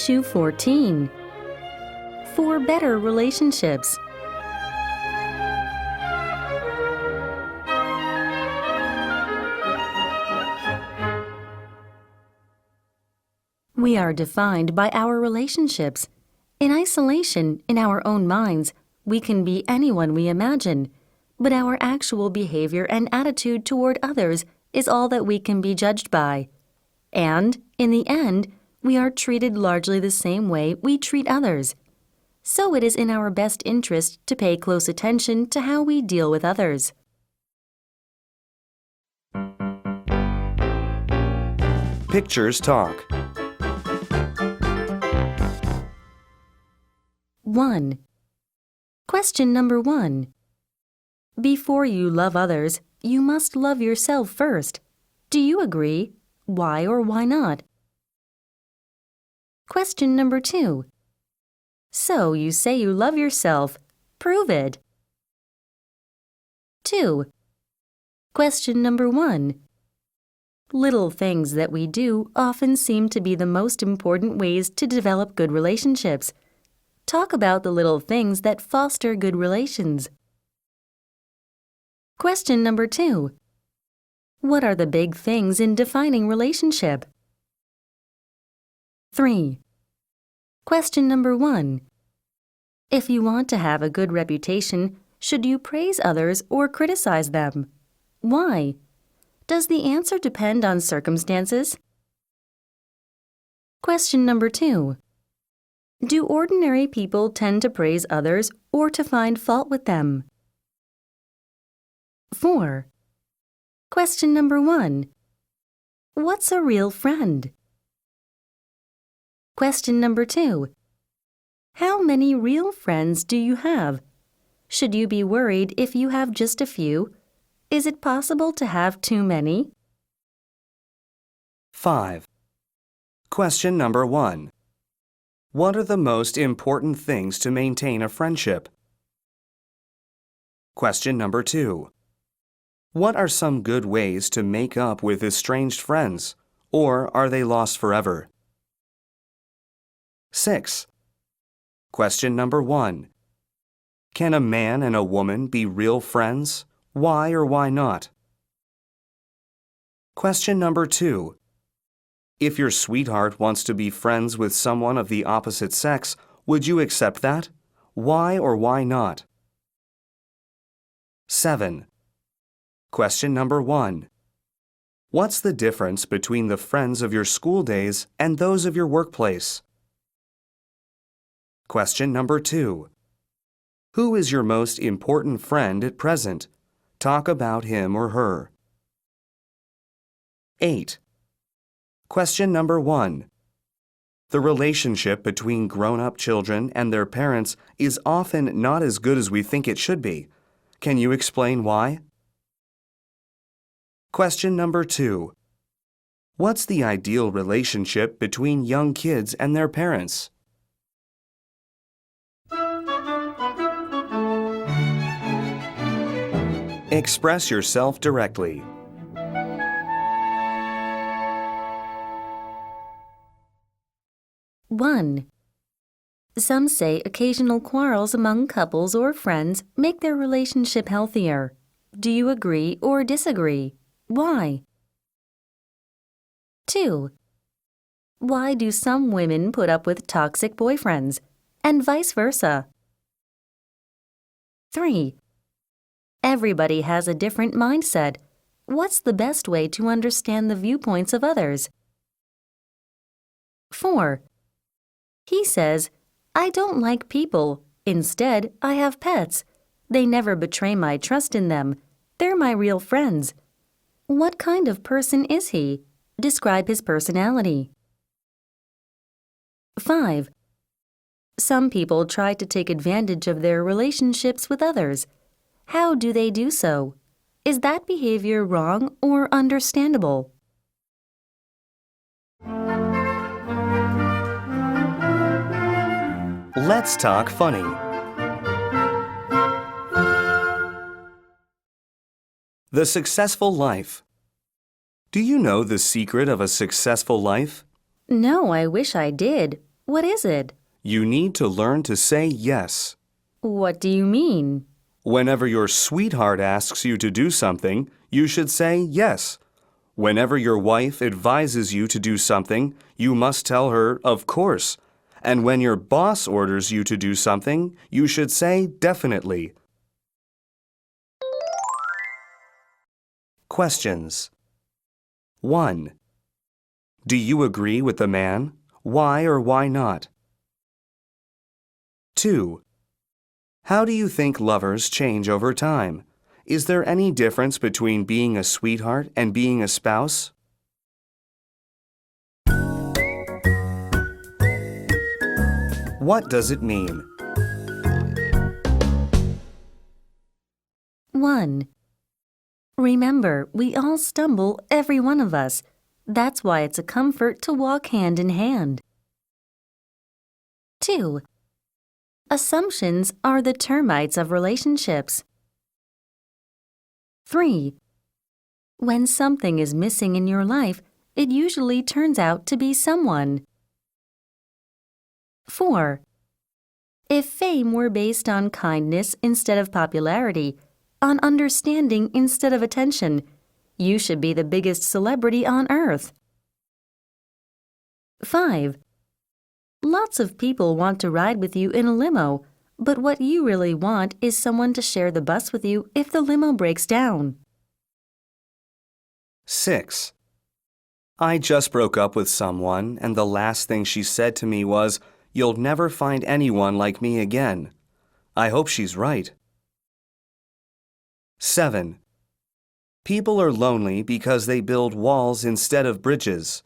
Issue 14. For better relationships. We are defined by our relationships. In isolation, in our own minds, we can be anyone we imagine, but our actual behavior and attitude toward others is all that we can be judged by. And, in the end, we are treated largely the same way we treat others. So it is in our best interest to pay close attention to how we deal with others. Pictures talk. 1. Question number 1. Before you love others, you must love yourself first. Do you agree? Why or why not? Question number 2. So you say you love yourself. Prove it. 2. Question number 1. Little things that we do often seem to be the most important ways to develop good relationships. Talk about the little things that foster good relations. Question number 2. What are the big things in defining relationship? 3. Question number 1. If you want to have a good reputation, should you praise others or criticize them? Why? Does the answer depend on circumstances? Question number 2. Do ordinary people tend to praise others or to find fault with them? 4. Question number 1. What's a real friend? Question number 2. How many real friends do you have? Should you be worried if you have just a few? Is it possible to have too many? 5. Question number 1. What are the most important things to maintain a friendship? Question number 2. What are some good ways to make up with estranged friends, or are they lost forever? 6. Question number 1. Can a man and a woman be real friends? Why or why not? Question number 2. If your sweetheart wants to be friends with someone of the opposite sex, would you accept that? Why or why not? 7. Question number 1. What's the difference between the friends of your school days and those of your workplace? Question number 2. Who is your most important friend at present? Talk about him or her. 8. Question number 1. The relationship between grown-up children and their parents is often not as good as we think it should be. Can you explain why? Question number 2. What's the ideal relationship between young kids and their parents? Express yourself directly. 1. Some say occasional quarrels among couples or friends make their relationship healthier. Do you agree or disagree? Why? 2. Why do some women put up with toxic boyfriends, and vice versa? 3. Everybody has a different mindset. What's the best way to understand the viewpoints of others? 4. He says, I don't like people. Instead, I have pets. They never betray my trust in them. They're my real friends. What kind of person is he? Describe his personality. 5. Some people try to take advantage of their relationships with others. How do they do so? Is that behavior wrong or understandable? Let's talk funny. The successful life. Do you know the secret of a successful life? No, I wish I did. What is it? You need to learn to say yes. What do you mean? Whenever your sweetheart asks you to do something, you should say yes. Whenever your wife advises you to do something, you must tell her, of course. And when your boss orders you to do something, you should say definitely. Questions. 1. Do you agree with the man? Why or why not? 2. How do you think lovers change over time? Is there any difference between being a sweetheart and being a spouse? What does it mean? 1. Remember, we all stumble, every one of us. That's why it's a comfort to walk hand in hand. 2. Assumptions are the termites of relationships. 3. When something is missing in your life, it usually turns out to be someone. 4. If fame were based on kindness instead of popularity, on understanding instead of attention, you should be the biggest celebrity on earth. 5. Lots of people want to ride with you in a limo, but what you really want is someone to share the bus with you if the limo breaks down. 6. I just broke up with someone, and the last thing she said to me was, "You'll never find anyone like me again." I hope she's right. 7. People are lonely because they build walls instead of bridges.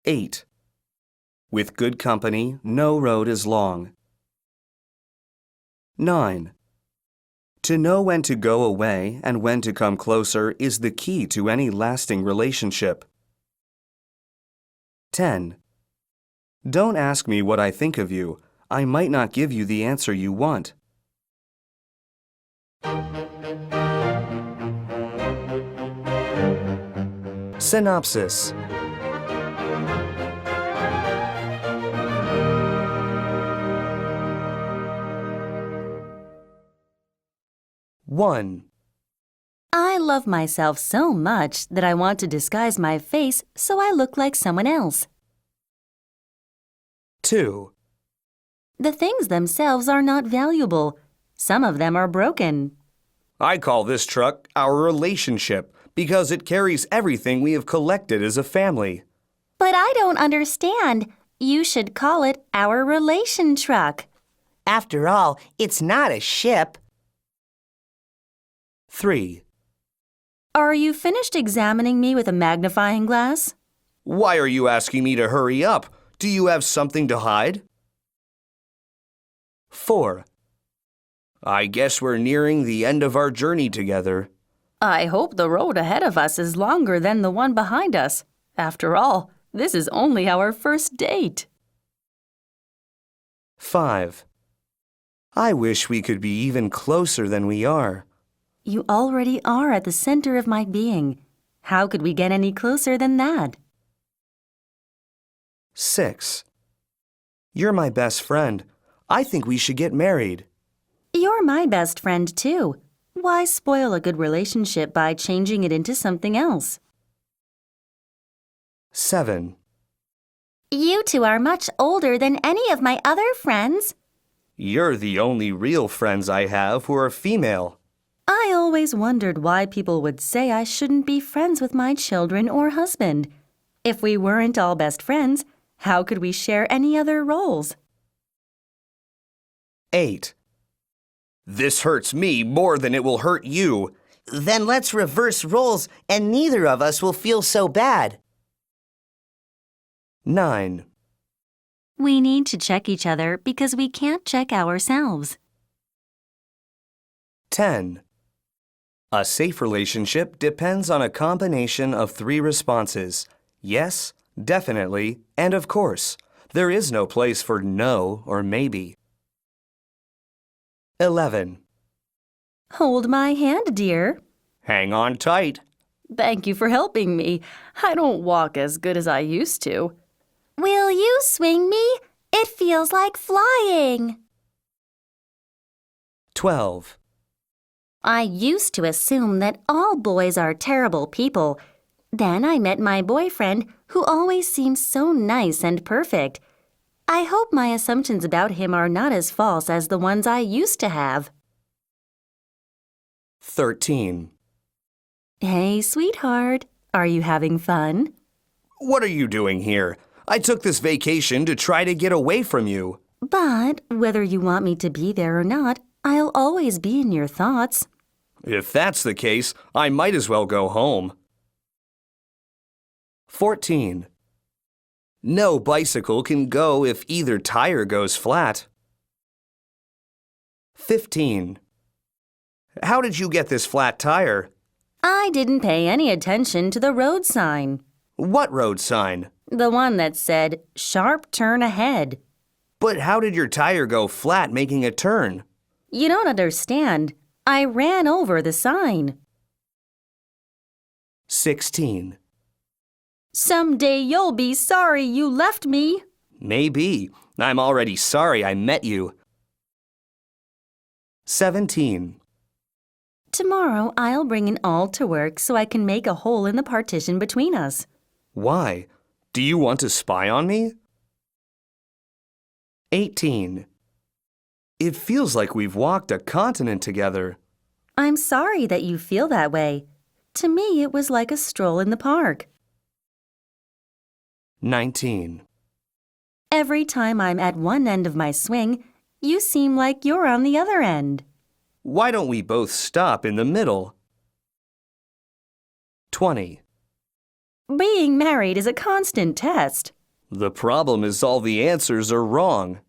8. With good company, no road is long. 9. To know when to go away and when to come closer is the key to any lasting relationship. 10. Don't ask me what I think of you. I might not give you the answer you want. Synopsis. One. I love myself so much that I want to disguise my face so I look like someone else. 2. The things themselves are not valuable. Some of them are broken. I call this truck our relationship because it carries everything we have collected as a family. But I don't understand. You should call it our relation truck. After all, it's not a ship. 3. Are you finished examining me with a magnifying glass? Why are you asking me to hurry up? Do you have something to hide? 4. I guess we're nearing the end of our journey together. I hope the road ahead of us is longer than the one behind us. After all, this is only our first date. 5. I wish we could be even closer than we are. You already are at the center of my being. How could we get any closer than that? 6. You're my best friend. I think we should get married. You're my best friend, too. Why spoil a good relationship by changing it into something else? 7. You two are much older than any of my other friends. You're the only real friends I have who are female. I always wondered why people would say I shouldn't be friends with my children or husband. If we weren't all best friends, how could we share any other roles? 8. This hurts me more than it will hurt you. Then let's reverse roles and neither of us will feel so bad. 9. We need to check each other because we can't check ourselves. 10. A safe relationship depends on a combination of 3 responses: yes, definitely, and of course. There is no place for no or maybe. 11. Hold my hand, dear. Hang on tight. Thank you for helping me. I don't walk as good as I used to. Will you swing me? It feels like flying. 12. I used to assume that all boys are terrible people. Then I met my boyfriend, who always seems so nice and perfect. I hope my assumptions about him are not as false as the ones I used to have. 13. Hey, sweetheart, are you having fun? What are you doing here? I took this vacation to try to get away from you. But whether you want me to be there or not, I'll always be in your thoughts. If that's the case, I might as well go home. 14. No bicycle can go if either tire goes flat. 15. How did you get this flat tire? I didn't pay any attention to the road sign. What road sign? The one that said, "Sharp turn ahead." But how did your tire go flat making a turn? You don't understand. I ran over the sign. 16. Someday you'll be sorry you left me. Maybe. I'm already sorry I met you. 17. Tomorrow I'll bring an awl to work so I can make a hole in the partition between us. Why? Do you want to spy on me? 18. It feels like we've walked a continent together. I'm sorry that you feel that way. To me, it was like a stroll in the park. 19. Every time I'm at one end of my swing, you seem like you're on the other end. Why don't we both stop in the middle? 20. Being married is a constant test. The problem is all the answers are wrong.